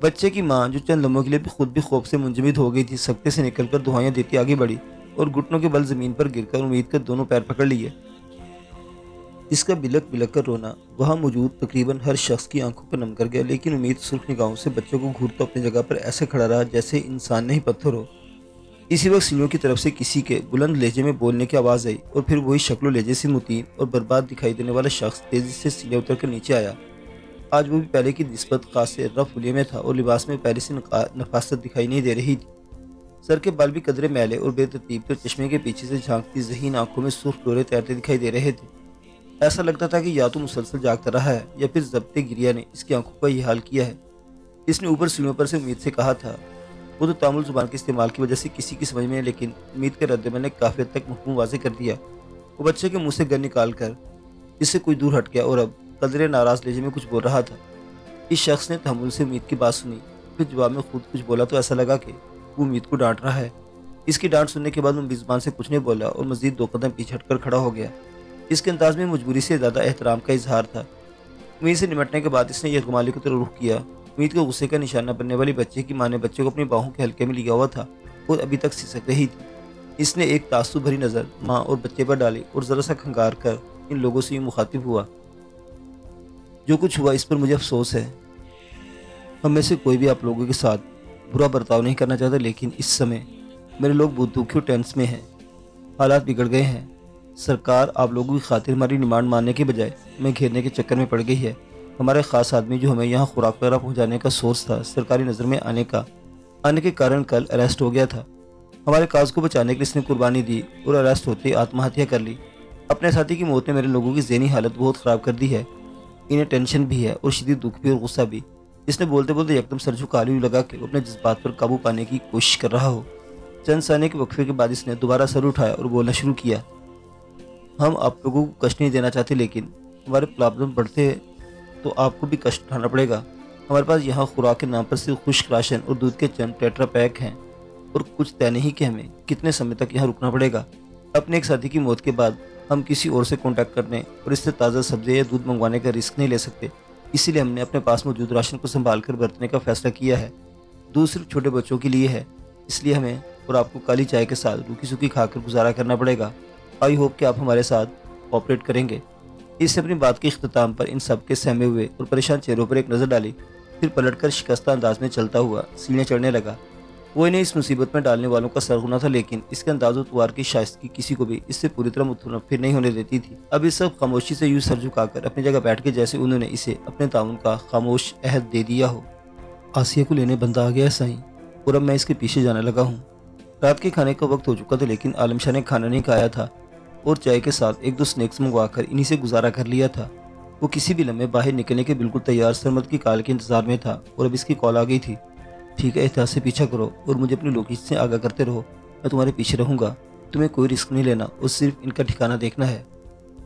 بچے کی ماں جو چند لمحوں کے لیے خود بھی خوف سے منجمد ہو گئی تھی، سکتے سے نکل کر دعائیں دیتی آگے بڑھی اور گھٹنوں کے بل زمین پر گر کر امید کے دونوں پیر پکڑ لیے۔ اس کا بلک بلک کر رونا وہاں موجود تقریباً ہر شخص کی آنکھوں پر نم کر گیا، لیکن امید سرخ نگاہوں سے بچوں کو گھورتا اپنی جگہ پر ایسے کھڑا رہا جیسے انسان نہیں پتھر ہو۔ اسی وقت سینوں کی طرف سے کسی کے بلند لہجے میں بولنے کی آواز آئی اور پھر وہی شکل و لہجے سے متین اور برباد دکھائی دینے والا شخص تیزی سے سینے اتر کر نیچے آیا۔ آج وہ بھی پہلے کی نسبت خاص رف حلیے میں تھا اور لباس میں پہلے سے نفاست دکھائی نہیں دے رہی تھی۔ سر کے بال بھی قدرے میلے اور بے ترتیب تر چشمے کے پیچھے سے جھانکتی ذہین آنکھوں میں سرخ ڈورے تیرتے دکھائی دے رہے تھے۔ ایسا لگتا تھا کہ یا تو مسلسل جاگتا رہا ہے یا پھر ضبط گریہ نے اس کی آنکھوں کا یہ حال کیا ہے۔ اس نے اوپر سینوں پر سے امید سے کہا تھا۔ وہ تو تامل زبان کے استعمال کی وجہ سے کسی کی سمجھ میں، لیکن امید کے رد عمل نے کافی حد تک مفہوم واضح کر دیا۔ وہ بچے کے منہ سے گر نکال کر اس سے کچھ دور ہٹ گیا اور اب قدرے ناراض لہجے میں کچھ بول رہا تھا۔ اس شخص نے تحمل سے امید کی بات سنی، پھر جواب میں خود کچھ بولا تو ایسا لگا کہ وہ امید کو ڈانٹ رہا ہے۔ اس کی ڈانٹ سننے کے بعد وہ بھی زبان سے کچھ نہیں بولا اور مزید 2 قدم پیچھے ہٹ کر کھڑا ہو گیا۔ اس کے انداز میں مجبوری سے زیادہ احترام کا اظہار تھا۔ امید سے نمٹنے کے بعد اس نے یرغمالی کی طرف رخ کیا۔ امید کو غصے کا نشانہ بننے والی بچے کی ماں نے بچے کو اپنی باہوں کے حلقے میں لیا ہوا تھا اور ابھی تک سسک رہی تھی۔ اس نے ایک تعصب بھری نظر ماں اور بچے پر ڈالی اور ذرا سا کھنگار کر ان لوگوں سے یوں مخاطب ہوا۔ جو کچھ ہوا اس پر مجھے افسوس ہے۔ ہم میں سے کوئی بھی آپ لوگوں کے ساتھ برا برتاؤ نہیں کرنا چاہتا، لیکن اس سمے میرے لوگ بہت دکھی اور ٹینس میں ہیں۔ حالات بگڑ گئے ہیں۔ سرکار آپ لوگوں کی خاطر ہماری ڈیمانڈ ماننے کے بجائے ہمیں گھیرنے کے چکر میں پڑ گئی ہے۔ ہمارے خاص آدمی جو ہمیں یہاں خوراک وغیرہ پہنچانے کا سورس تھا، سرکاری نظر میں آنے کے کارن کل اریسٹ ہو گیا تھا۔ ہمارے کاز کو بچانے کے لیے اس نے قربانی دی اور اریسٹ ہوتے ہی آتم ہتیا کر لی۔ اپنے ساتھی کی موت نے میرے لوگوں کی ذہنی حالت بہت خراب کر دی ہے۔ انہیں ٹینشن بھی ہے اور شدید دکھ بھی اور غصہ بھی۔ اس نے بولتے بولتے یکدم سر جھکا یوں لگا کہ وہ اپنے جذبات پر قابو پانے کی کوشش کر رہا ہو۔ چند ثانیے کے وقفے کے بعد اس نے دوبارہ سر اٹھایا اور بولنا شروع کیا۔ ہم آپ لوگوں کو کشٹ نہیں دینا چاہتے، لیکن ہمارے پرابلم بڑھتے ہیں تو آپ کو بھی کشٹ اٹھانا پڑے گا۔ ہمارے پاس یہاں خوراک کے نام پر صرف خشک راشن اور دودھ کے چند ٹیٹرا پیک ہیں اور کچھ طے نہیں کہ ہمیں کتنے سمے تک یہاں رکنا پڑے گا۔ اپنے ایک ساتھی کی موت کے بعد ہم کسی اور سے کانٹیکٹ کرنے اور اس سے تازہ سبزی یا دودھ منگوانے کا رسک نہیں لے سکتے، اسی لیے ہم نے اپنے پاس موجود راشن کو سنبھال کر برتنے کا فیصلہ کیا ہے۔ دودھ صرف چھوٹے بچوں کے لیے ہے، اس لیے ہمیں اور آپ کو کالی چائے کے ساتھ روکھی سوکھی کھا کر گزارا کرنا پڑے گا۔ آئی ہوپ کہ آپ ہمارے ساتھ کوآپریٹ کریں گے۔ اس سے اپنی بات کے اختتام پر ان سب کے سہمے ہوئے اور پریشان چہروں پر ایک نظر ڈالی، پھر پلٹ کر شکستہ انداز میں چلتا ہوا سینے چڑھنے لگا۔ وہ انہیں اس مصیبت میں ڈالنے والوں کا سرغنہ تھا، لیکن اس کے انداز و طوار کی شائستگی کسی کو بھی اس سے پوری طرح متنفر نہیں ہونے دیتی تھی۔ اب اس سب خاموشی سے یوں سر جھکا کر اپنی جگہ بیٹھ کے جیسے انہوں نے اسے اپنے تعاون کا خاموش عہد دے دیا ہو۔ آسیہ کو لینے بندہ آ گیا سائیں، اور اب میں اس کے پیچھے جانے لگا ہوں۔ رات کے کھانے کا وقت ہو چکا تھا، لیکن عالم شاہ نے کھانا نہیں کھایا تھا اور چائے کے ساتھ 1-2 سنیکس منگوا کر انہی سے گزارا کر لیا تھا۔ وہ کسی بھی لمحے باہر نکلنے کے بالکل تیار سرمد کی کال کے انتظار میں تھا اور اب اس کی کال آ گئی تھی۔ ٹھیک ہے، احتیاط سے پیچھا کرو اور مجھے اپنی لوکیشن سے آگاہ کرتے رہو، میں تمہارے پیچھے رہوں گا۔ تمہیں کوئی رسک نہیں لینا اور صرف ان کا ٹھکانہ دیکھنا ہے۔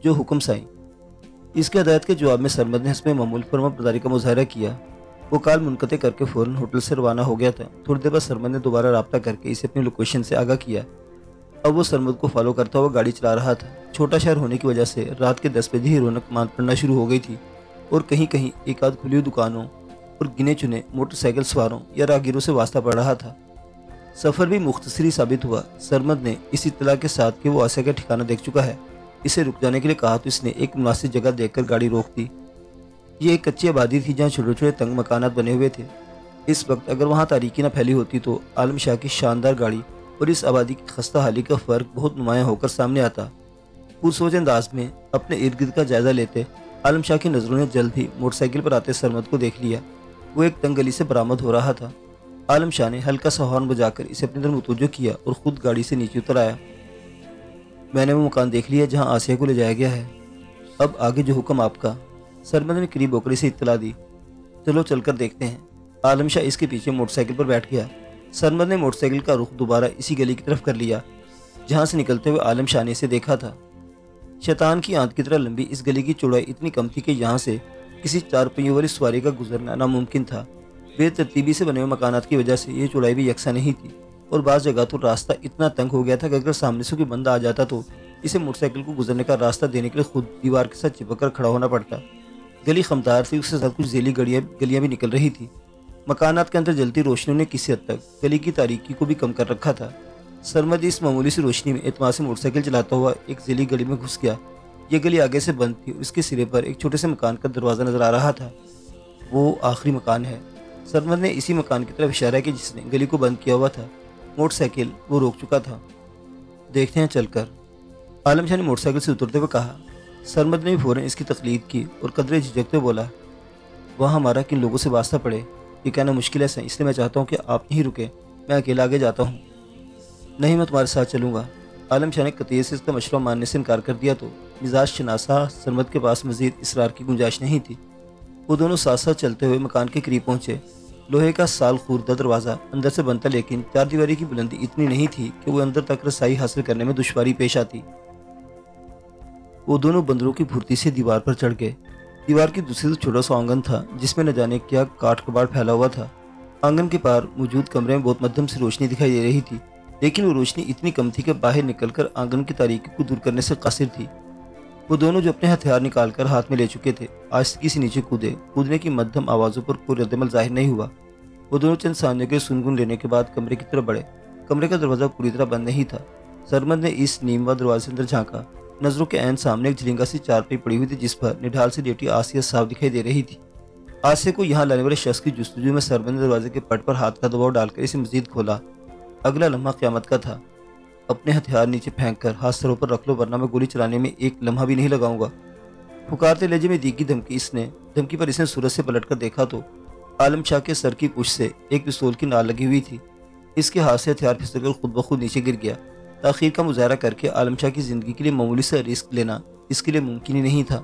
جو حکم سائیں۔ اس کے ہدایت کے جواب میں سرمد نے حسب معمول فرما برداری کا مظاہرہ کیا۔ وہ کال منقطع کر کے فوراً ہوٹل سے روانہ ہو گیا تھا۔ تھوڑی دیر بعد سرمد نے دوبارہ رابطہ کر کے اسے اپنی لوکیشن سے آگاہ کیا۔ اب وہ سرمد کو فالو کرتا ہوا گاڑی چلا رہا تھا۔ چھوٹا شہر ہونے کی وجہ سے رات کے 10 بجے ہی رونق مان پڑنا شروع ہو گئی تھی اور کہیں کہیں ایک آدھ کھلی ہوئی دکانوں اور گنے چنے موٹر سائیکل سواروں یا راہگیروں سے واسطہ پڑ رہا تھا۔ سفر بھی مختصری ثابت ہوا۔ سرمد نے اس اطلاع کے ساتھ کہ وہ آسیہ کا ٹھکانہ دیکھ چکا ہے، اسے رک جانے کے لیے کہا تو اس نے ایک مناسب جگہ دیکھ کر گاڑی روک دی۔ یہ ایک کچی آبادی تھی جہاں چھوٹے چھوٹے تنگ مکانات بنے ہوئے تھے۔ اس وقت اگر وہاں تاریکی نہ پھیلی ہوتی تو عالم شاہ کی شاندار گاڑی اور اس آبادی کی خستہ حالی کا فرق بہت نمایاں ہو کر سامنے آتا۔ پرسوچ انداز میں اپنے ارد گرد کا جائزہ لیتے عالم شاہ کی نظروں نے جلد ہی موٹر سائیکل پر آتے سرمد کو دیکھ لیا۔ وہ ایک تنگ گلی سے برآمد ہو رہا تھا۔ عالم شاہ نے ہلکا سا ہارن بجا کر اسے اپنی طرف متوجہ کیا اور خود گاڑی سے نیچے اتر آیا۔ میں نے وہ مکان دیکھ لیا جہاں آسیہ کو لے جایا گیا ہے، اب آگے جو حکم آپ کا۔ سرمد نے قریب ہو کر اسے اطلاع دی۔ چلو چل کر دیکھتے ہیں۔ عالم شاہ اس کے پیچھے موٹر سائیکل پر بیٹھ گیا۔ سرمد نے موٹر سائیکل کا رخ دوبارہ اسی گلی کی طرف کر لیا جہاں سے نکلتے ہوئے عالم شاہ نے اسے دیکھا تھا۔ شیطان کی آنت کی طرح لمبی اس گلی کی چوڑائی اتنی کم تھی کہ یہاں سے کسی 4 پہیوں والی سواری کا گزرنا ناممکن تھا۔ بے ترتیبی سے بنے ہوئے مکانات کی وجہ سے یہ چوڑائی بھی یکساں نہیں تھی اور بعض جگہ تو راستہ اتنا تنگ ہو گیا تھا کہ اگر سامنے سے کوئی بندہ آ جاتا تو اسے موٹر سائیکل کو گزرنے کا راستہ دینے کے لیے خود دیوار کے ساتھ چپک کر کھڑا ہونا پڑتا۔ گلی خمدار تھی، اس کے ساتھ کچھ ذیلی گلیاں بھی نکل رہی تھی۔ مکانات کے اندر جلتی روشنیوں نے کسی حد تک گلی کی تاریکی کو بھی کم کر رکھا تھا۔ سرمد اس معمولی سی روشنی میں اعتماد سے موٹر سائیکل چلاتا ہوا ایک ذیلی گلی میں گھس گیا۔ یہ گلی آگے سے بند تھی اور اس کے سرے پر ایک چھوٹے سے مکان کا دروازہ نظر آ رہا تھا۔ وہ آخری مکان ہے۔ سرمد نے اسی مکان کی طرف اشارہ کیا جس نے گلی کو بند کیا ہوا تھا۔ موٹر سائیکل وہ روک چکا تھا۔ دیکھتے ہیں چل کر، عالم شاہ نے موٹر سائیکل سے اترتے ہوئے کہا۔ سرمد نے بھی فوراً اس کی تقلید کی اور قدرے جھجکتے ہوئے بولا، وہاں ہمارا کن لوگوں سے واسطہ پڑے، یہ کہنا مشکل ہے سر، اس لیے میں چاہتا ہوں کہ آپ یہیں رکیں، میں اکیلا آگے جاتا ہوں۔ نہیں، میں تمہارے ساتھ چلوں گا۔ عالم شاہ نے قطعیت سے اس کا مشورہ ماننے سے انکار کر دیا تو مزاج شناسا سرمد کے پاس مزید اصرار کی گنجائش نہیں تھی۔ وہ دونوں ساتھ ساتھ چلتے ہوئے مکان کے قریب پہنچے۔ لوہے کا سال خوردہ دروازہ اندر سے بنتا، لیکن چار دیواری کی بلندی اتنی نہیں تھی کہ وہ اندر تک رسائی حاصل کرنے میں دشواری پیش آتی۔ وہ دونوں بندروں کی پھرتی سے دیوار پر چڑھ گئے۔ دیوار کی دوسری طرف چھوٹا سا آنگن تھا جس میں نہ جانے کیا کاٹ کباڑ پھیلا ہوا تھا۔ آنگن کے پار موجود کمرے میں بہت مدھم سے روشنی دکھائی دے رہی تھی، لیکن وہ روشنی اتنی کم تھی کہ باہر نکل کر آنگن کی تاریکی کو دور کرنے سے قاصر تھی۔ وہ دونوں جو اپنے ہتھیار نکال کر ہاتھ میں لے چکے تھے آہستگی سے نیچے کودے۔ کودنے کی مدھم آوازوں پر کوئی ردعمل ظاہر نہیں ہوا۔ وہ دونوں چند ثانیوں کے سنگن لینے کے بعد کمرے کی طرف بڑھے۔ کمرے کا دروازہ پوری طرح بند نہیں تھا۔ سرمد نے اس نیموا دروازے سے اندر جھانکا۔ نظروں کے عین سامنے ایک جھلنگا سی چارپائی پڑی ہوئی تھی جس پر نڈھال سے لیٹی آسیہ صاف دکھائی دے رہی تھی۔ آسیہ کو یہاں لانے والے شخص کی جستجو میں سرمد نے دروازے کے پٹ پر ہاتھ کا دباؤ ڈال کر اسے مزید کھولا۔ اگلا لمحہ قیامت کا تھا۔ اپنے ہتھیار نیچے پھینک کر ہاتھ سروں پر رکھ لو ورنہ میں گولی چلانے میں ایک لمحہ بھی نہیں لگاؤں گا، پکارتے لہجے میں دی کی دھمکی پر اس نے صورت سے پلٹ کر دیکھا تو عالم شاہ کے سر کی پشت سے ایک پستول کی نال لگی ہوئی تھی۔ اس کے ہاتھ سے ہتھیار پھسل کر خود بخود نیچے گر گیا۔ تاخیر کا مظاہرہ کر کے عالم شاہ کی زندگی کے لیے معمولی سے رسک لینا اس کے لیے ممکن ہی نہیں تھا۔